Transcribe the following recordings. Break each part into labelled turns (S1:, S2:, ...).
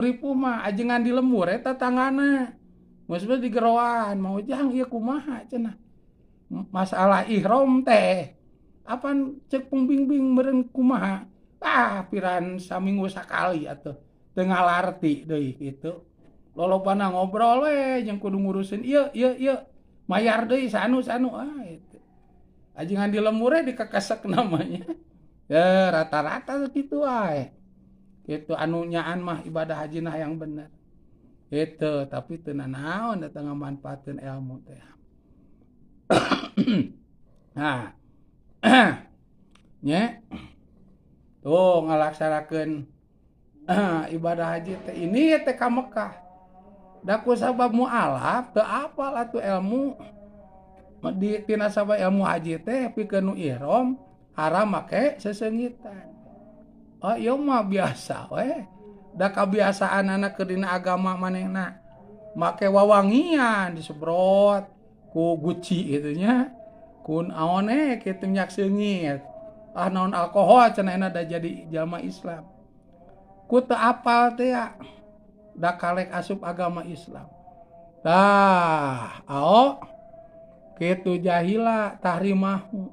S1: ripuh mah ajengan di lembur eta tanggana. Maksudnya di geroan mau jang ieu kumaha cenah. Masalah ihram teh. Apan cek pembimbing meureun kumaha? Ah, piran saminggu sakali atuh. Teu ngalarti deui kitu. Lolobana ngobrol we jeung kudu ngurusin ieu. Mayar deui sanu itu. Ajengan di lembur dikekesek namanya. Ya rata-rata kitu wae. Itu anu nyaan mah ibadah haji nah yang bener. Itu tapi teu nanaon eta ngamanfaatkeun ilmu teh. Nah, nya tuh ngalaksanakeun ibadah haji teh ini teh ka Mekah. Da ku sabab mualaf teu apal atuh ilmu di tina sabab ilmu haji teh pikeun nu ihram haram make seseungitan. Oh iya mah biasa we. Da kabiasaan anak ke dina agama manehna make wawangian disebrot ku guci itu nya. Kun aone kitu nyak seungit. Ah naon alkohol cenah da jadi jalma Islam. Ku teu apal teh ya. Da kalek asup agama Islam. Tah, ao kitu jahila tahrimahu.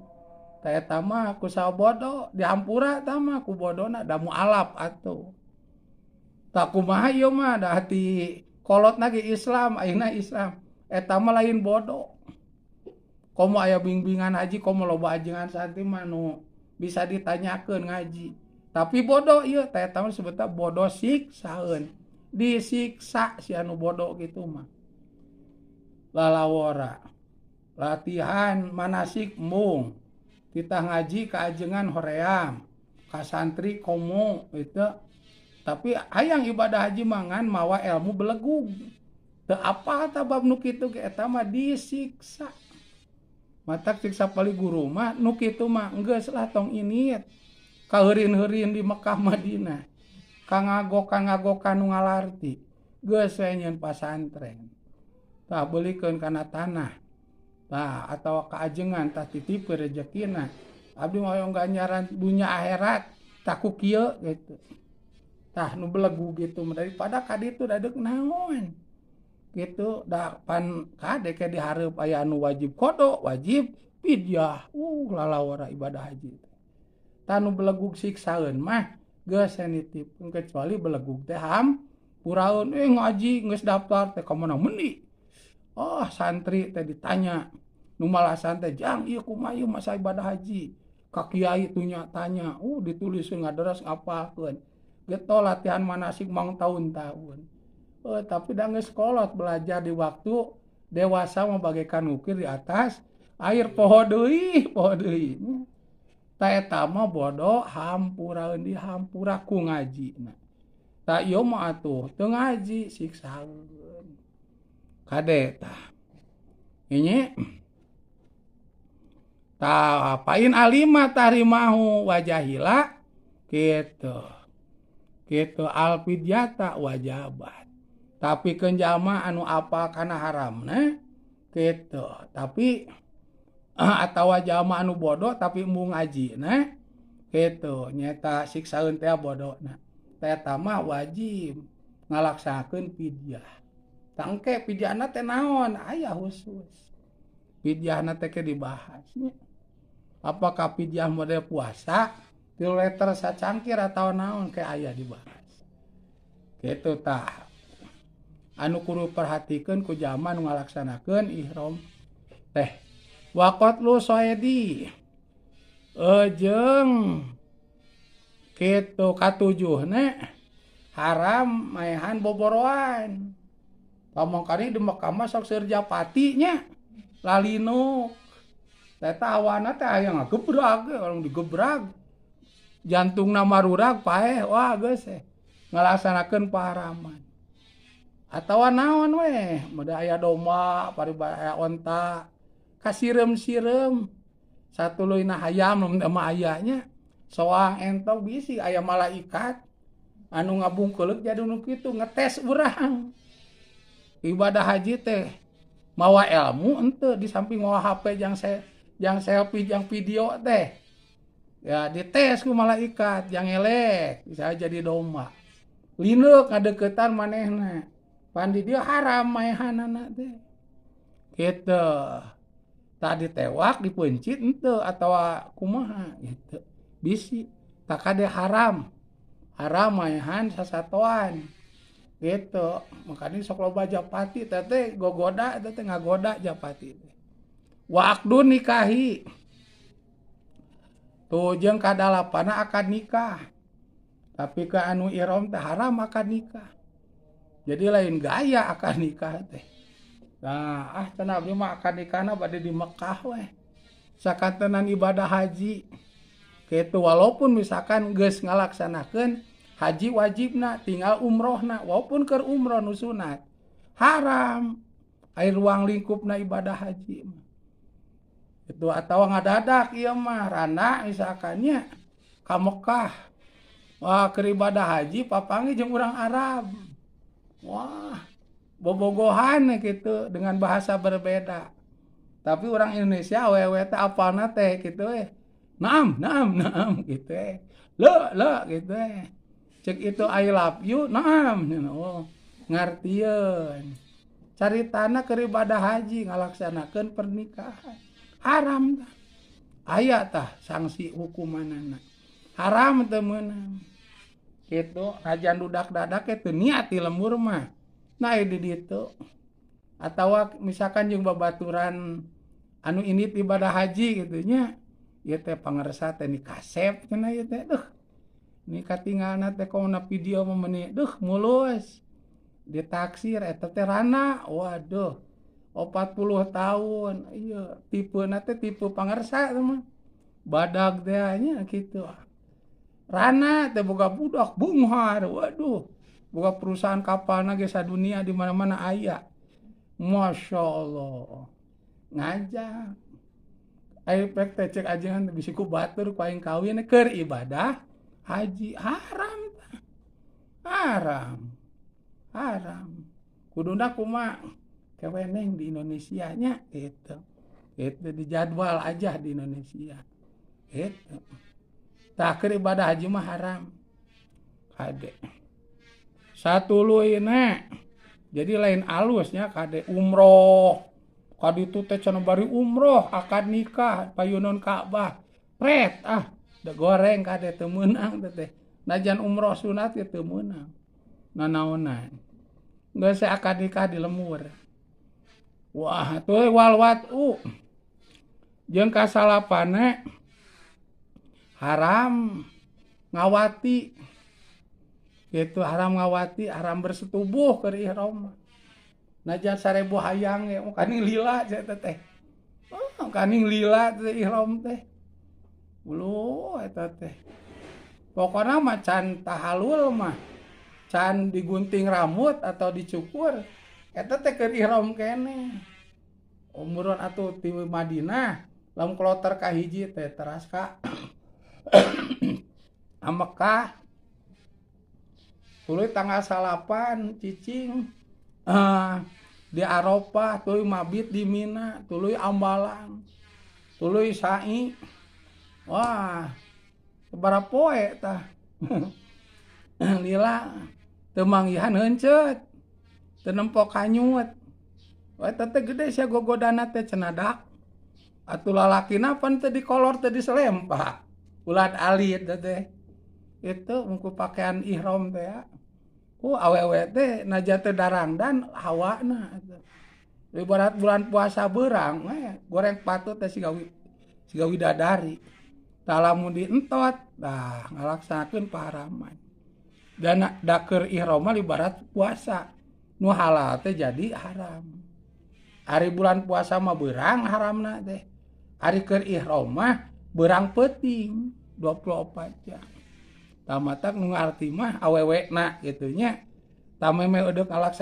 S1: Ta eta mah ku sabodo dihampura tah mah ku bodona da mualaf atuh. Tak kumaha ieu mah da hati kolotna ge Islam, ayeuna Islam. Eta mah lain bodoh. Komo aya bimbingan haji, komo loba ajengan santi mah nu bisa ditanyakeun ngaji. Tapi bodoh ieu teh eta mah disebutna bodoh siksaeun. Disiksa si anu bodoh kitu mah. Lalawora. Latihan manasik mung. Kita ngaji ka ajengan hoream. Ka santri komo itu. Tapi hayang ibadah haji mangan mawa ilmu belegug. Teu apal ta bab nu kitu ge eta mah disiksa. Matak siksa pali guru mah nu kitu mah geus lah tong init. Kaheurin-heurin di Mekah Madinah. Kangagokan nu ngalarti. Geus we nyeun pasantren. Tah beulikeun kana tanah. Tah atawa ka ajengan tah titipkeun rezekina. Abdi moyong ganjaran dunya akhirat tah ku kieu gitu. Tah nu belegu gitu daripada ka ditu dadeg naon. Gitu da pan kade ke dihareup aya anu wajib qada, wajib fidyah. Lalawara ibadah haji. Tah nu belegug siksaeun mah geus nitipkeun kecuali belegug teh hampuraeun ngaji geus daftar teh ka mana meuni. Oh santri teh ditanya nu malasan teh jang ieu kumaha ieu masa ibadah haji. Ka kiai tunya tanya, dituliskeun ngaderes ngapalkeun. Gitu latihan manasik mang tahun-tahun. Tapi da geus kolot belajar di waktu dewasa mah bagaikan ukir di atas air poho deui. Ta eta mah bodoh hampuraeun dihampura ku ngajina. Ta ieu mah atuh teu ngaji siksaeun. Kade tah. Ini tah apain alima tahrimahu wajahila kitu. Kitu alfidyata wajabat. Tapi kenjama anu apa kana haramna kitu. Tapi atawa jalma anu bodoh tapi embung ngajina kitu nyata siksaeun teh bodohna. Teh eta mah wajib ngalaksakeun fidyah. Tangke fidyahna teh naon? Aya khusus. Fidyahna teh ke dibahas nya. Apakah fidyah model puasa? 3 liter sacangkir atau naon ke aya dibahas. Kitu tah. Anu kudu perhatikeun ku jalma nu ngalaksanakeun ihram teh waqatlu soedi jeung kitu katujuhna haram maehan boboroan pamongkari di Mekah mah sok seur japati nya lalinuk eta awana teh aya ngagebrag orang digebrag jantungna marurag paeh wah geus ngalaksanakeun paharaman. Atawa naon we mada aya domba paribara aya onta kasirem-sirem satuluyna hayam mun mah ayanya soang entok bisi aya malaikat anu ngabungkeuleuk jadi nu kitu ngetes urang ibadah haji teh mawa ilmu henteu di samping mawa HP jang selfie jang video teh ya dites ku malaikat jang elek bisa jadi domba lineuk ngadeukeutan manehna pan di dieu haram maehanana teh kitu tadi tewak dipencit henteu atawa kumaha gitu bisi tak kade haram maehan sasatoan gitu makanya sok loba japati teh gogoda teh ngagoda japati teh waktu nikahi tuh jeung kadalapana akad nikah tapi ke anu ihram teh haram akad nikah jadi lain gaya akad nikah teh nah cenah abdi mah akad nikahna bade di Mekah we sakantenan ibadah haji kitu walaupun misalkan geus ngalaksanakeun haji wajibna tinggal umrohna walaupun keur umroh nu sunat haram air ruang lingkupna ibadah haji itu atawa ngadadak ieu mah rana misalkannya ka Mekah wah keur ibadah haji papanggih jeung urang Arab wah bobogohan gitu dengan bahasa berbeda tapi orang Indonesia awewe teh apalna teh kitu naam gitu le gitu cek itu I love you naam oh ngartieun caritana keur ibadah haji ngalaksanakeun pernikahan haram tah aya tah sanksi hukumanana haram teu meunang kitu najan dudak dadak teh niat ti lembur mah nah di ditu atawa misalkan jeung babaturan anu ini ibadah haji gitu nya ieu teh pangaresa teh ni kasep cenah ieu teh ini katinggalna teh kona video meuni mulus ditaksir eta teh rana waduh 40 tahun ieu tipena teh tipe pangarsa mah badag teh nya kitu rana teh boga budak bunghar waduh boga perusahaan kapalna ge sadunia di mana-mana aya masyaallah ngajak efek teh cek ajengan bisi ku batur ku aing kawin keur ibadah haji haram kuduna kumaha keweneng di Indonesia nya gitu itu dijadwal aja di Indonesia gitu tak keur ibadah haji mah haram kade satuluina jadi lain alusnya kade umroh kade itu teh cenah bari umroh akad nikah payunon Ka'bah pret da goreng kade teu meunang teh najan umroh sunat ge teu meunang nanaonan geus akad nikah di lemur wah tuh walwat jeung kasalapana haram ngawati gitu haram ngawati haram bersetubuh keur ihram najan 1000 hayang ge kaning lila teh kaning lila teh ihram teh uluh eta teh pokona mah can tahalul mah can digunting rambut atau dicukur eta teh keur ihram keneh umuran atuh ti Madinah lamun kloter ka hiji teh teras ka Mekah tuluy tanggal 8 cicing di Arafah tuluy mabit di Mina tuluy ambalang tuluy sa'i wah sabaraha poe tah lila teu manggihan heuncet teu nempo kanyut eta teh gede sia gogodana teh cenadak atuh lalakina pan teu dikolor teu diselempa ulat alit teh itu mungku pakaian ihram teh ya awewe teh najan teu darangdan hawana ibarat bulan puasa beurang goreng patut teh siga widadari tah lamun dientot dah ngalaksanakeun paharaman dan da keur ihram mah ibarat puasa nu halal teh jadi haram hari bulan puasa mah beurang haramna teh hari keur ihram mah beurang peuting 24 jam tamatak nu ngarti mah awewena kitu nya tameme udah ngalaksanakeun